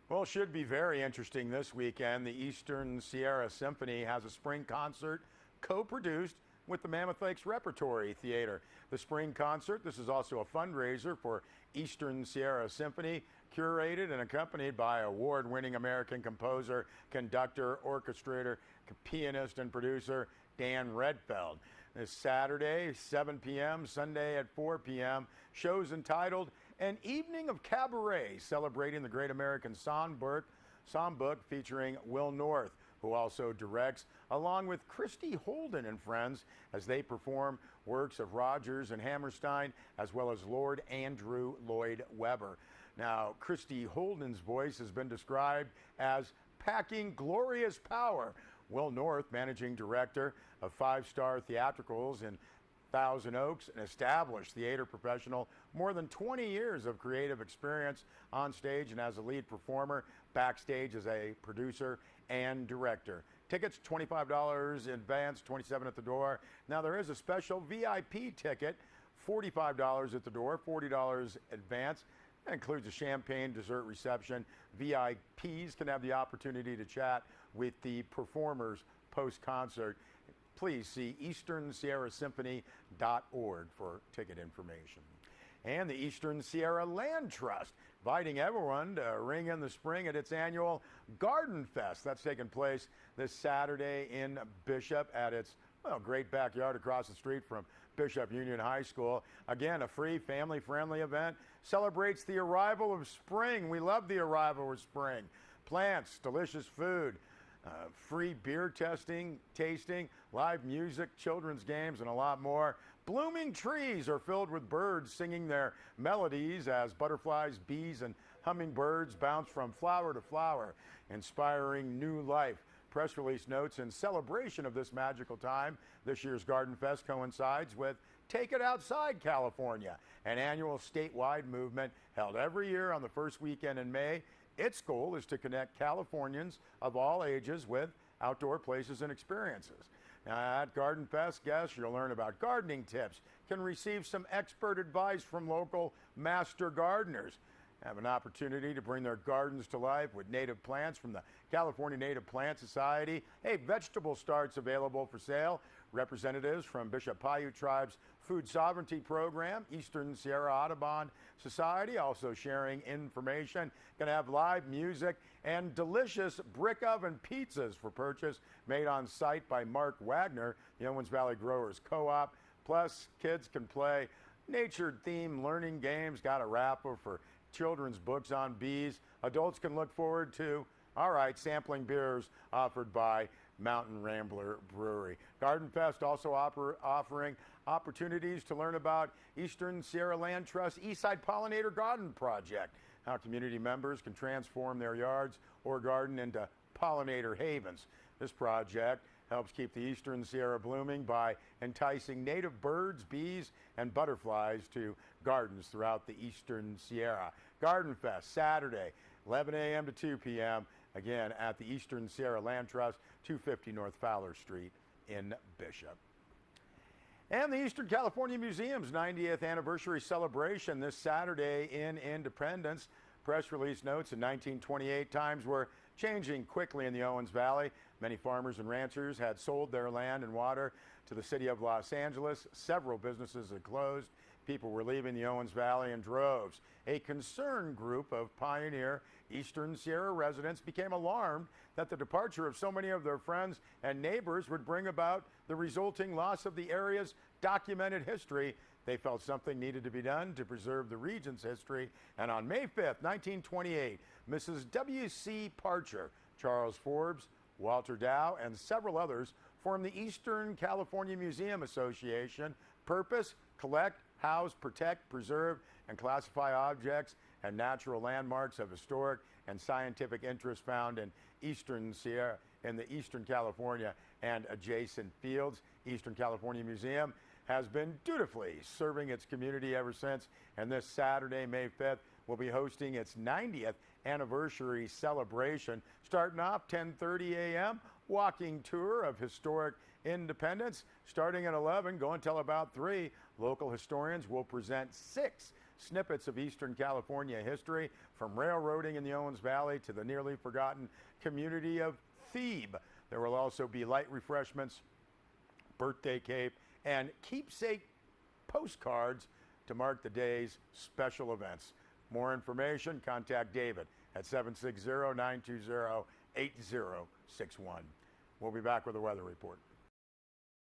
Well, it should be very interesting this weekend. The Eastern Sierra Symphony has a spring concert co-produced with the Mammoth Lakes Repertory Theater. The spring concert, this is also a fundraiser for Eastern Sierra Symphony, curated and accompanied by award-winning American composer, conductor, orchestrator, pianist, and producer Dan Redfeld. This Saturday, 7 p.m., Sunday at 4 p.m., shows entitled An Evening of Cabaret, celebrating the Great American Songbook, featuring Will North, who also directs, along with Christy Holden and friends, as they perform works of Rodgers and Hammerstein, as well as Lord Andrew Lloyd Webber. Now, Christy Holden's voice has been described as packing glorious power. Will North, managing director of Five Star Theatricals in Thousand Oaks, an established theater professional, more than 20 years of creative experience on stage and as a lead performer, backstage as a producer and director. Tickets $25 in advance, $27 at the door. Now there is a special VIP ticket, $45 at the door, $40 advance. That includes a champagne dessert reception. VIPs can have the opportunity to chat with the performers post-concert. Please see easternsierrasymphony.org for ticket information. And the Eastern Sierra Land Trust inviting everyone to ring in the spring at its annual Garden Fest. That's taking place this Saturday in Bishop at its great backyard across the street from Bishop Union High School. Again, a free, family-friendly event. Celebrates the arrival of spring. We love the arrival of spring. Plants, delicious food, free beer tasting, live music, children's games, and a lot more. Blooming trees are filled with birds singing their melodies as butterflies, bees, and hummingbirds bounce from flower to flower, inspiring new life. Press release notes, in celebration of this magical time, this year's Garden Fest coincides with Take It Outside California, an annual statewide movement held every year on the first weekend in May. Its goal is to connect Californians of all ages with outdoor places and experiences. Now, at Garden Fest, guests, you'll learn about gardening tips, can receive some expert advice from local master gardeners, have an opportunity to bring their gardens to life with native plants from the California Native Plant Society. Hey, vegetable starts available for sale. Representatives from Bishop Paiute Tribe's Food Sovereignty Program, Eastern Sierra Audubon Society, also sharing information. Going to have live music and delicious brick oven pizzas for purchase, made on site by Mark Wagner, the Owens Valley Growers Co-op. Plus, kids can play nature-themed learning games. Got a raffle for children's books on bees. Adults can look forward to, sampling beers offered by Mountain Rambler Brewery. Garden Fest also offering opportunities to learn about Eastern Sierra Land Trust Eastside Pollinator Garden Project, how community members can transform their yards or garden into pollinator havens. This project helps keep the Eastern Sierra blooming by enticing native birds, bees, and butterflies to gardens throughout the Eastern Sierra. Garden Fest, Saturday, 11 a.m. to 2 p.m., again at the Eastern Sierra Land Trust, 250 North Fowler Street in Bishop. And the Eastern California Museum's 90th anniversary celebration this Saturday in Independence. Press release notes, in 1928, times were changing quickly in the Owens Valley. Many farmers and ranchers had sold their land and water to the city of Los Angeles. Several businesses had closed. People were leaving the Owens Valley in droves. A concerned group of pioneer Eastern Sierra residents became alarmed that the departure of so many of their friends and neighbors would bring about the resulting loss of the area's documented history. They felt something needed to be done to preserve the region's history. And on May 5th, 1928, Mrs. W.C. Parcher, Charles Forbes, Walter Dow, and several others formed the Eastern California Museum Association. Purpose: collect, house, protect, preserve, and classify objects and natural landmarks of historic and scientific interest found in Eastern Sierra, in the Eastern California and adjacent fields. Eastern California Museum has been dutifully serving its community ever since, and this Saturday, May 5th, will be hosting its 90th anniversary celebration. Starting off 10:30 a.m., walking tour of historic Independence. Starting at 11, go until about 3. Local historians will present 6 snippets of Eastern California history, from railroading in the Owens Valley to the nearly forgotten community of Thebe. There will also be light refreshments, birthday cake, and keepsake postcards to mark the day's special events. More information, contact David at 760-920-8061. We'll be back with a weather report.